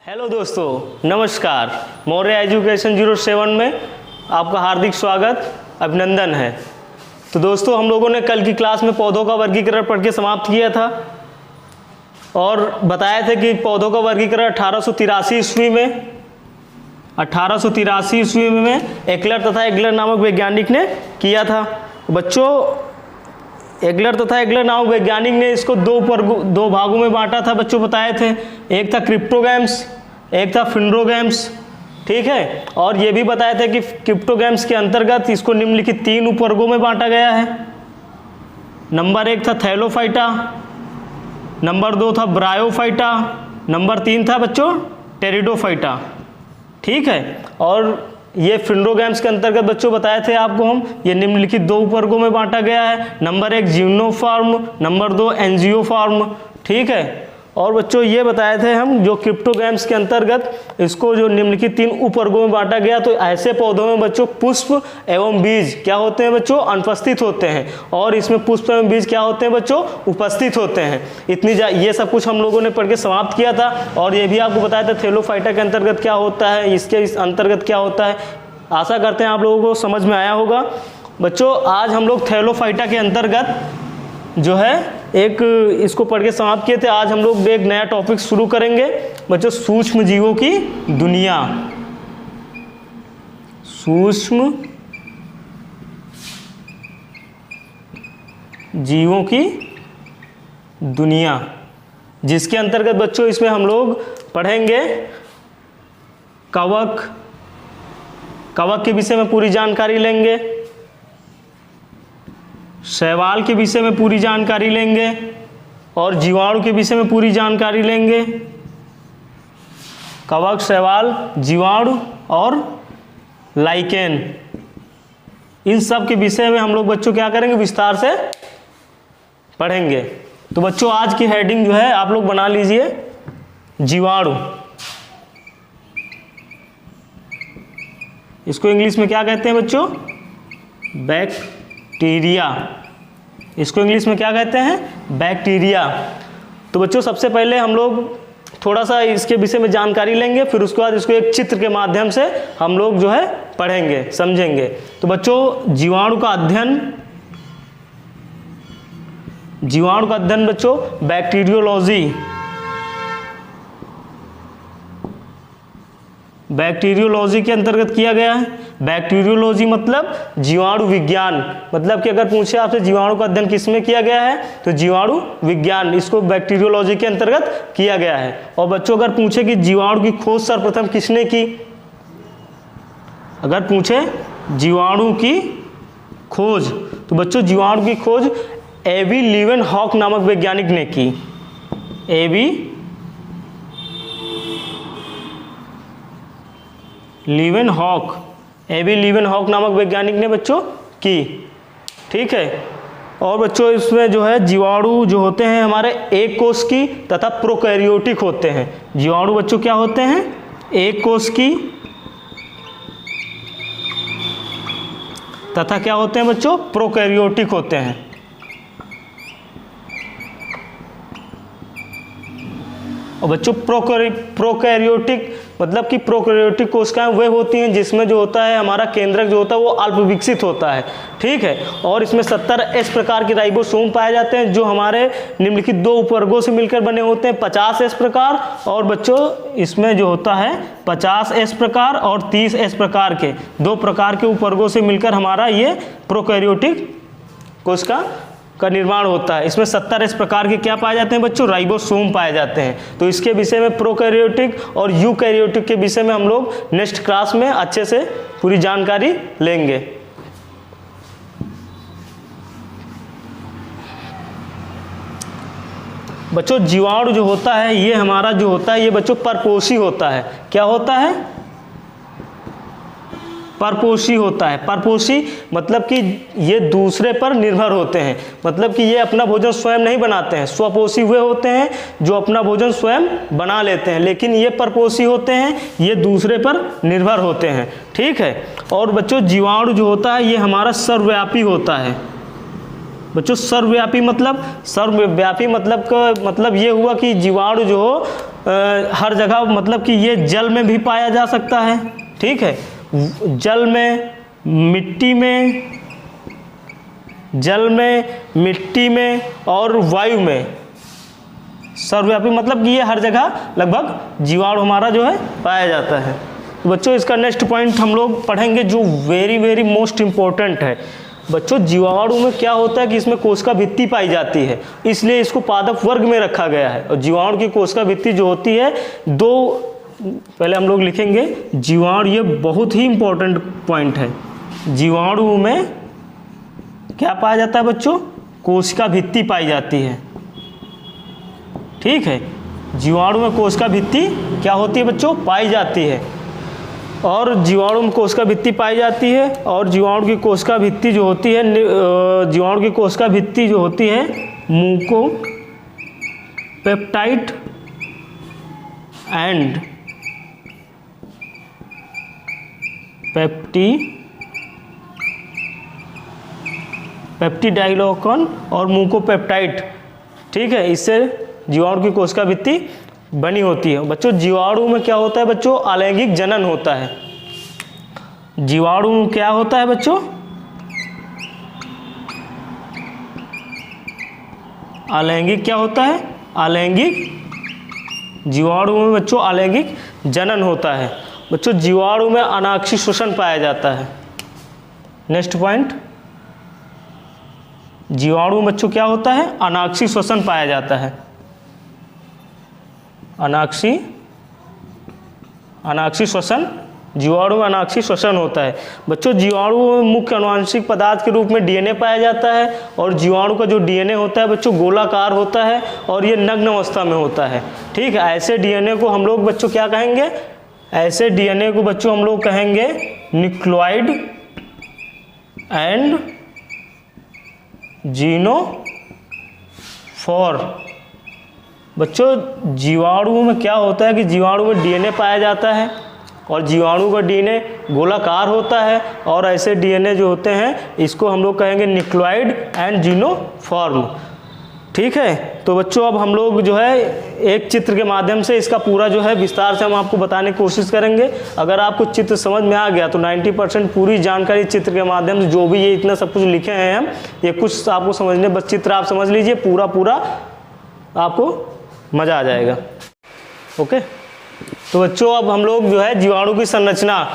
Hello दोस्तों, नमस्कार। Maurya education 07 में आपका हार्दिक स्वागत, अभिनंदन है। तो दोस्तों, हम लोगों ने कल की क्लास में पौधों का वर्गीकरण पढ़ के समाप्त किया था और बताया था कि पौधों का वर्गीकरण 1883 ईस्वी में एक्लर तथा एग्लर नामक वैज्ञानिक ने किया था। बच्चों, एग्लर तथा एग्लर नामक वैज्ञानिक ने इसको दो भागों में बांटा था। बच्चों बताए थे, एक था क्रिप्टोगैम्स, एक था फिंड्रोगैम्स। ठीक है, और ये भी बताया था कि क्रिप्टोगैम्स के अंतर्गत इसको निम्नलिखित 3 उपवर्गों में बांटा गया है। नंबर 1 था थैलोफाइटा, नंबर 2 था ब्रायोफाइटा, नंबर 3 था बच्चों टेरिडोफाइटा। ठीक है, और ये फिंड्रोगैम्स के अंतर्गत बच्चों बताए थे आपको हम, ये निम्नलिखित 2 उपवर्गों में बांटा गया है। Number 1 gymnosperm, number 2 angiosperm. ठीक है, और बच्चों ये बताए थे हम जो क्रिप्टोगैम्स के अंतर्गत इसको जो निम्नलिखित 3 उपवर्गों में बांटा गया। तो ऐसे पौधों में बच्चों पुष्प एवं बीज क्या होते हैं बच्चों? अनुपस्थित होते हैं, और इसमें पुष्प एवं बीज क्या होते हैं बच्चों? उपस्थित होते हैं। ये सब कुछ हम लोगों ने पढ़ के समाप्त किया था, और ये भी आपको बताया था थैलोफाइटा के अंतर्गत क्या होता है, इस अंतर्गत क्या होता है। आशा करते हैं आप लोगों को समझ में आया होगा। बच्चों, आज हम लोग थैलोफाइटा के अंतर्गत जो है एक इसको पढ़ के समाप्त किए थे। आज हम लोग एक नया टॉपिक शुरू करेंगे बच्चों, सूक्ष्म जीवों की दुनिया। सूक्ष्म जीवों की दुनिया, जिसके अंतर्गत बच्चों इसमें हम लोग पढ़ेंगे कवक के विषय में पूरी जानकारी लेंगे, शैवाल के विषय में पूरी जानकारी लेंगे, और जीवाणु के विषय में पूरी जानकारी लेंगे। कवक, शैवाल, जीवाणु और लाइकेन, इन सब के विषय में हम लोग बच्चों क्या करेंगे? विस्तार से पढ़ेंगे। तो बच्चों, आज की हेडिंग जो है आप लोग बना लीजिए, जीवाणु। इसको इंग्लिश में क्या कहते हैं बच्चों? बैक्टीरिया। इसको इंग्लिश में क्या कहते हैं? बैक्टीरिया। तो बच्चों, सबसे पहले हम लोग थोड़ा सा इसके विषय में जानकारी लेंगे, फिर उसके बाद इसको एक चित्र के माध्यम से हम लोग जो है पढ़ेंगे, समझेंगे। तो बच्चों, जीवाणु का अध्ययन बच्चों बैक्टीरियोलॉजी के अंतर्गत किया गया है। बैक्टीरियोलॉजी मतलब जीवाणु विज्ञान, मतलब कि अगर पूछे आपसे जीवाणु का अध्ययन किसमें किया गया है, तो जीवाणु विज्ञान, इसको बैक्टीरियोलॉजी के अंतर्गत किया गया है। और बच्चों, अगर पूछे कि जीवाणु की खोज सर्वप्रथम किसने की, अगर पूछे जीवाणु की खोज, तो बच्चों जीवाणु की खोज एबी लीवेनहॉक नामक वैज्ञानिक ने की। एबी लीवेनहॉक नामक वैज्ञानिक ने बच्चों की। ठीक है, और बच्चों इसमें जो है जीवाणु जो होते हैं हमारे एक कोश की तथा प्रोकैरियोटिक होते हैं। जीवाणु बच्चों क्या होते हैं? एक कोश की तथा क्या होते हैं बच्चों? प्रोकैरियोटिक होते हैं। और बच्चों प्रोकैरियोटिक मतलब कि प्रोकैरियोटिक कोशिकाएं वे होती हैं जिसमें जो होता है हमारा केंद्रक जो होता है वो अल्प विकसित होता है। ठीक है, और इसमें 70S प्रकार के राइबोसोम पाए जाते हैं, जो हमारे निम्नलिखित 2 उपवर्गों से मिलकर बने होते हैं, 50S प्रकार, और बच्चों इसमें जो होता है 50S प्रकार और 30S प्रकार के 2 प्रकार के उपवर्गों से मिलकर हमारा ये प्रोकैरियोटिक कोशिका का निर्माण होता है। इसमें 70S प्रकार के क्या पाए जाते हैं बच्चों? राइबोसोम पाए जाते हैं। तो इसके विषय में प्रोकैरियोटिक और यूकैरियोटिक के विषय में हम लोग नेक्स्ट क्लास में अच्छे से पूरी जानकारी लेंगे। बच्चों, जीवाणु जो होता है ये हमारा जो होता है ये बच्चों परपोषी होता है। क्या होता है? परपोषी होता है। परपोषी मतलब कि ये दूसरे पर निर्भर होते हैं, मतलब कि ये अपना भोजन स्वयं नहीं बनाते हैं। स्वपोषी हुए होते हैं जो अपना भोजन स्वयं बना लेते हैं, लेकिन ये परपोषी होते हैं, ये दूसरे पर निर्भर होते हैं। ठीक है, और बच्चों जीवाणु जो होता है ये हमारा सर्वव्यापी होता है। बच्चों सर्वव्यापी मतलब का मतलब ये हुआ कि जीवाणु जो हो हर जगह, मतलब कि ये जल में भी पाया जा सकता है, ठीक है, जल में, मिट्टी में और वायु में। सर्वव्यापी मतलब कि ये हर जगह लगभग जीवाणु हमारा जो है पाया जाता है। तो बच्चों इसका नेक्स्ट पॉइंट हम लोग पढ़ेंगे जो वेरी मोस्ट इम्पोर्टेंट है। बच्चों जीवाणु में क्या होता है कि इसमें कोशिका भित्ति पाई जाती है, इसलिए इसको पादप वर्ग में रखा गया है। और जीवाणु की कोशिका भित्ति जो होती है दो, पहले हम लोग लिखेंगे जीवाणु, ये बहुत ही इम्पोर्टेंट पॉइंट है। जीवाणु में क्या पाया जाता है बच्चों? कोशिका भित्ति पाई जाती है, ठीक है। जीवाणु में कोशिका भित्ति क्या होती है बच्चों? पाई जाती है। और जीवाणु में कोशिका भित्ति पाई जाती है, और जीवाणु की कोशिका भित्ति जो होती है, म्यूकोपेप्टाइड एंड पेप्टिडाइलोकन और म्यूकोपेप्टाइड, ठीक है, इससे जीवाणु की कोशिका भित्ति बनी होती है। बच्चों जीवाणु में क्या होता है बच्चों? अलैंगिक जनन होता है। जीवाणु में क्या होता है बच्चों? अलैंगिक क्या होता है? अलैंगिक, जीवाणु में बच्चों अलैंगिक जनन होता है। बच्चों जीवाणु में अनाक्षी श्वसन पाया जाता है। नेक्स्ट पॉइंट, जीवाणु में बच्चों क्या होता है? अनाक्षी श्वसन पाया जाता है। अनाक्षी श्वसन, जीवाणु में अनाक्षी श्वसन होता है। बच्चों जीवाणु में मुख्य आनुवंशिक पदार्थ के रूप में डीएनए पाया जाता है, और जीवाणु का जो डीएनए होता है बच्चों गोलाकार होता है और ये नग्न अवस्था में होता है, ठीक है। ऐसे डीएनए को हम लोग बच्चों क्या कहेंगे? ऐसे डीएनए को बच्चों हम लोग कहेंगे न्यूक्लियोइड एंड जीनोफोर। बच्चों जीवाणु में क्या होता है कि जीवाणु में डीएनए पाया जाता है, और जीवाणु का डीएनए गोलाकार होता है, और ऐसे डीएनए जो होते हैं इसको हम लोग कहेंगे न्यूक्लियोइड एंड जीनोफॉर्म, ठीक है। तो बच्चों अब हम लोग जो है एक चित्र के माध्यम से इसका पूरा जो है विस्तार से हम आपको बताने की कोशिश करेंगे। अगर आपको चित्र समझ में आ गया तो 90% पूरी जानकारी चित्र के माध्यम से, जो भी ये इतना सब कुछ लिखे हैं हम, ये कुछ आपको समझने, बस चित्र आप समझ लीजिए, पूरा आपको मज़ा आ जाएगा। ओके, तो बच्चों अब हम लोग जो है जीवाणु की संरचना,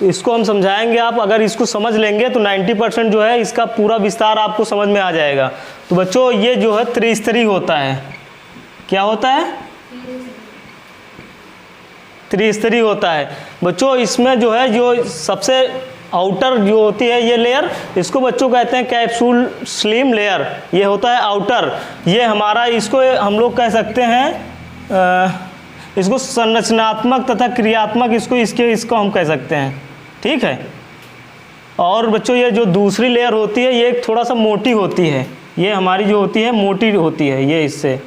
इसको हम समझाएंगे। आप अगर इसको समझ लेंगे तो 90% जो है इसका पूरा विस्तार आपको समझ में आ जाएगा। तो बच्चों ये जो है त्रिस्तरीय होता है। क्या होता है? त्रिस्तरीय होता है। बच्चों इसमें जो है जो सबसे आउटर जो होती है ये लेयर, इसको बच्चों कहते हैं कैप्सूल स्लिम लेयर, ये होता है आउटर। ये हमारा, इसको हम लोग कह सकते हैं इसको संरचनात्मक तथा क्रियात्मक, इसको हम कह सकते हैं, ठीक है। और बच्चों ये जो दूसरी लेयर होती है ये थोड़ा सा मोटी होती है, ये हमारी जो होती है मोटी होती है ये इससे,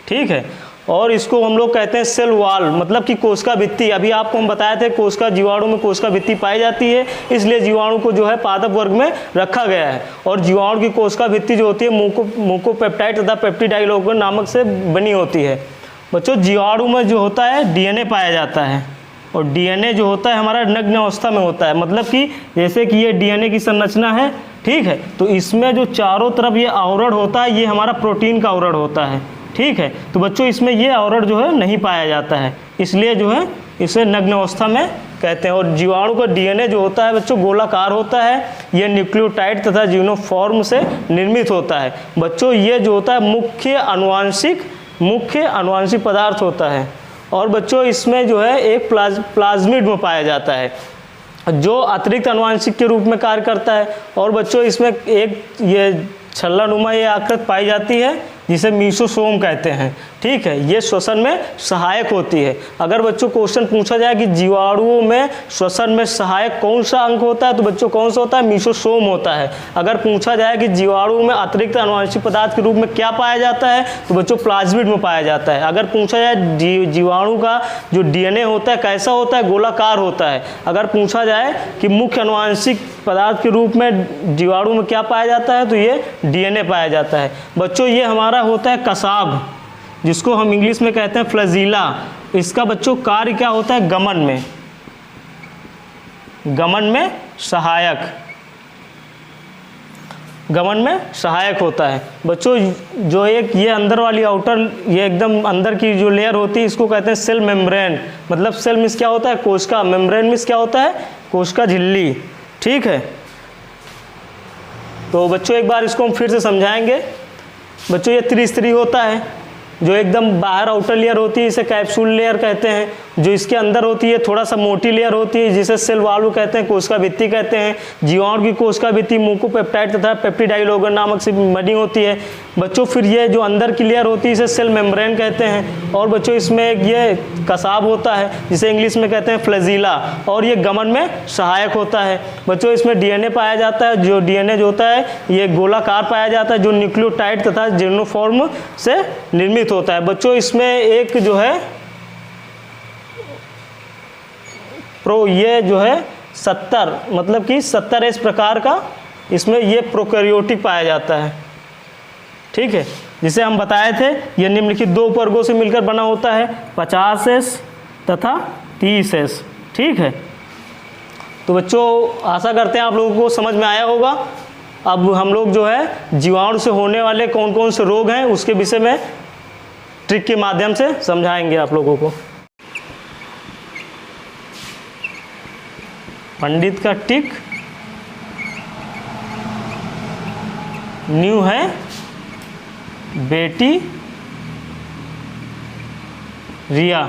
ठीक है। और इसको हम लोग कहते हैं सेल वॉल, मतलब कि कोशिका भित्ति। अभी आपको हम बताए थे कोशिका, जीवाणु में कोशिका भित्ति पाई जाती है, इसलिए जीवाणु को जो है पादप वर्ग में रखा गया है। और जीवाणु की कोशिका भित्ति जो होती है म्यूकोपेप्टाइड तथा पेप्टिडाइलोकन नामक से बनी होती है। बच्चों जीवाणु में जो होता है डीएनए पाया जाता है, और डीएनए जो होता है हमारा नग्न अवस्था में होता है, मतलब कि जैसे कि ये डीएनए की संरचना है, ठीक है। तो इसमें जो चारों तरफ ये आवरण होता है ये हमारा प्रोटीन का आवरण होता है, ठीक है। तो बच्चों इसमें ये आवरण जो है नहीं पाया जाता है, इसलिए जो है इसे नग्न अवस्था में कहते हैं। और जीवाणु का डीएनए जो होता है बच्चों गोलाकार होता है, ये न्यूक्लियोटाइड तथा जीनोफॉर्म से निर्मित होता है। बच्चों ये जो होता है मुख्य आनुवंशिक पदार्थ होता है। और बच्चों इसमें जो है एक प्लाज्मिड में पाया जाता है जो अतिरिक्त आनुवंशिक के रूप में कार्य करता है। और बच्चों इसमें एक ये छल्लानुमा ये आकृति पाई जाती है जिसे मीसोसोम कहते हैं। ठीक है, ये श्वसन में सहायक होती है। अगर बच्चों क्वेश्चन पूछा जाए कि जीवाणुओं में श्वसन में सहायक कौन सा अंग होता है, तो बच्चों कौन सा होता है? मीसोसोम होता है। अगर पूछा जाए कि जीवाणुओं में अतिरिक्त आनुवंशिक पदार्थ के रूप में क्या पाया जाता है, तो बच्चों प्लाज्मिड में पाया जाता है। अगर पूछा जाए जीवाणु का जो डीएनए होता है कैसा होता है? गोलाकार होता है। अगर पूछा जाए कि मुख्य आनुवंशिक पदार्थ के रूप में जीवाणु में क्या पाया जाता है, तो ये डीएनए पाया जाता है। बच्चों ये हमारा होता है कसाब, जिसको हम इंग्लिश में कहते हैं फ्लैजिला। इसका बच्चों कार्य क्या होता है? गमन में सहायक होता है। बच्चों जो एक ये अंदर वाली आउटर, ये एकदम अंदर की जो लेयर होती है, इसको कहते हैं सेल मेम्ब्रेन। मतलब सेल मीन्स क्या होता है? कोशिका। मेम्ब्रेन मीन्स क्या होता है? कोशिका झिल्ली। ठीक है, तो बच्चों एक बार इसको हम फिर से समझाएंगे। बच्चों ये त्रिस्तरीय होता है, जो एकदम बाहर आउटर लेयर होती है इसे कैप्सूल लेयर कहते हैं। जो इसके अंदर होती है थोड़ा सा मोटी लेयर होती है जिसे सेल वॉल कहते हैं, कोशिका भित्ति कहते हैं। जीवाणु की कोशिका भित्ति मुकोपेप्टाइड तथा पेप्टिडाइलोगन नामक से बनी होती है। बच्चों फिर ये जो अंदर की लेयर होती है इसे सेल मेम्ब्रेन कहते हैं। और बच्चों इसमें एक ये कसाब होता है जिसे इंग्लिश में कहते हैं फ्लैजिला, और ये गमन में सहायक होता है। बच्चों इसमें डीएनए पाया जाता है। जो डीएनए जो होता है ये गोलाकार पाया जाता है, जो न्यूक्लियोटाइड तथा जिर्नोफॉर्म से निर्मित होता है। बच्चों इसमें एक जो है ये जो है 70 मतलब कि 70 इस प्रकार का इसमें ये प्रोकैरियोटिक पाया जाता है। ठीक है, जिसे हम बताए थे ये निम्नलिखित दो उपवर्गों से मिलकर बना होता है, 50S तथा 30S। ठीक है, तो बच्चों आशा करते हैं आप लोगों को समझ में आया होगा। अब हम लोग जो है जीवाणु से होने वाले कौन कौन से रोग हैं उसके विषय में ट्रिक के माध्यम से समझाएंगे आप लोगों को। पंडित का टिक न्यू है बेटी रिया।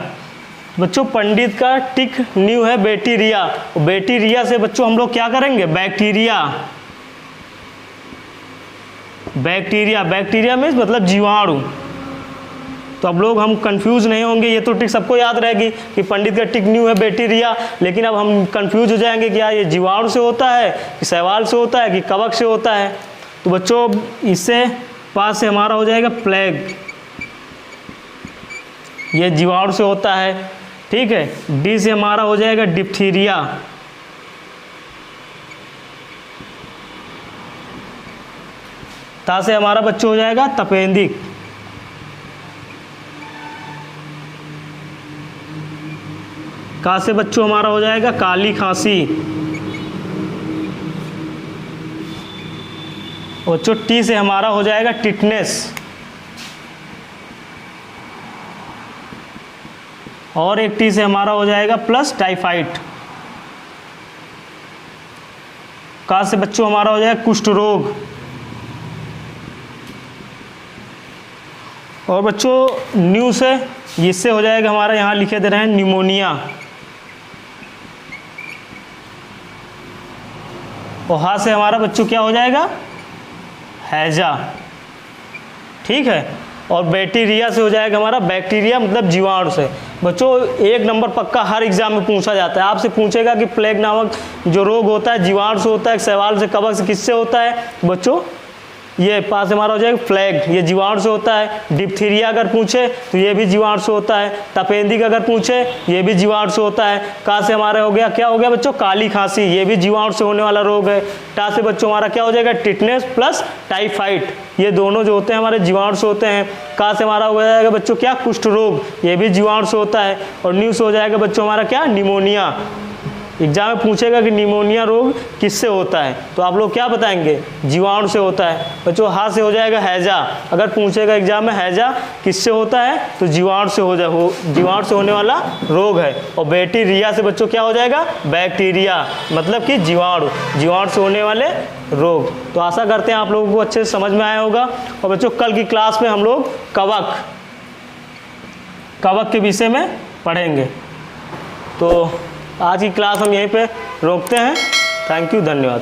बच्चों पंडित का टिक न्यू है बेटी रिया। बेटी रिया से बच्चों हम लोग क्या करेंगे? बैक्टीरिया मीन्स मतलब जीवाणु। तो अब लोग हम कंफ्यूज नहीं होंगे, ये तो टिक सबको याद रहेगी कि पंडित का टिक न्यू है बेटी रिया। लेकिन अब हम कंफ्यूज हो जाएंगे कि यार ये जीवाणु से होता है कि शैवाल से होता है कि कवक से होता है। तो बच्चों इससे पास से हमारा हो जाएगा प्लेग, ये जीवाणु से होता है। ठीक है, डी से हमारा हो जाएगा डिप्थीरिया, ता से हमारा बच्चों हो जाएगा तपेंदिक, का से बच्चों हमारा हो जाएगा काली खांसी, और बच्चों टी से हमारा हो जाएगा टिटनेस, और एक टी से हमारा हो जाएगा प्लस टाइफाइड, का से बच्चों हमारा हो जाएगा कुष्ठ रोग, और बच्चों न्यू से इससे हो जाएगा हमारा यहाँ लिखे दे रहे हैं न्यूमोनिया, और हा से हमारा बच्चों क्या हो जाएगा? हैजा। ठीक है, और बैक्टीरिया से हो जाएगा हमारा बैक्टीरिया मतलब जीवाणु से। बच्चों एक नंबर पक्का हर एग्जाम में पूछा जाता है, आपसे पूछेगा कि प्लेग नामक जो रोग होता है जीवाणु से होता है, शैवाल से, कवक से, किससे होता है? बच्चों ये पास हमारा हो जाएगा प्लेग, ये जीवाणु से होता है। डिप्थीरिया अगर पूछे तो ये भी जीवाणु से होता है। तपेंदिक अगर पूछे ये भी जीवाणु से होता है। का से हमारा हो गया क्या हो गया बच्चों? काली खांसी, ये भी जीवाणु से होने वाला रोग है। टा से बच्चों हमारा क्या हो जाएगा? टिटनेस प्लस टाइफाइड, ये दोनों जो होते हैं हमारे जीवाणु से होते हैं। का से हमारा हो जाएगा बच्चों क्या? कुष्ठ रोग, ये भी जीवाणु से होता है। और न्यू से हो जाएगा बच्चों हमारा क्या? निमोनिया। एग्जाम में पूछेगा कि निमोनिया रोग किससे होता है, तो आप लोग क्या बताएंगे? जीवाणु से होता है। बच्चों हा से हो जाएगा हैजा, अगर पूछेगा एग्जाम में हैजा किससे होता है तो जीवाणु से जीवाणु से होने वाला रोग है। और बैक्टीरिया से बच्चों क्या हो जाएगा? बैक्टीरिया मतलब कि जीवाणु से होने वाले रोग। तो आशा करते हैं आप लोगों को अच्छे से समझ में आया होगा। और बच्चों कल की क्लास में हम लोग कवक के विषय में पढ़ेंगे। तो आज की क्लास हम यहीं पे रोकते हैं। थैंक यू, धन्यवाद।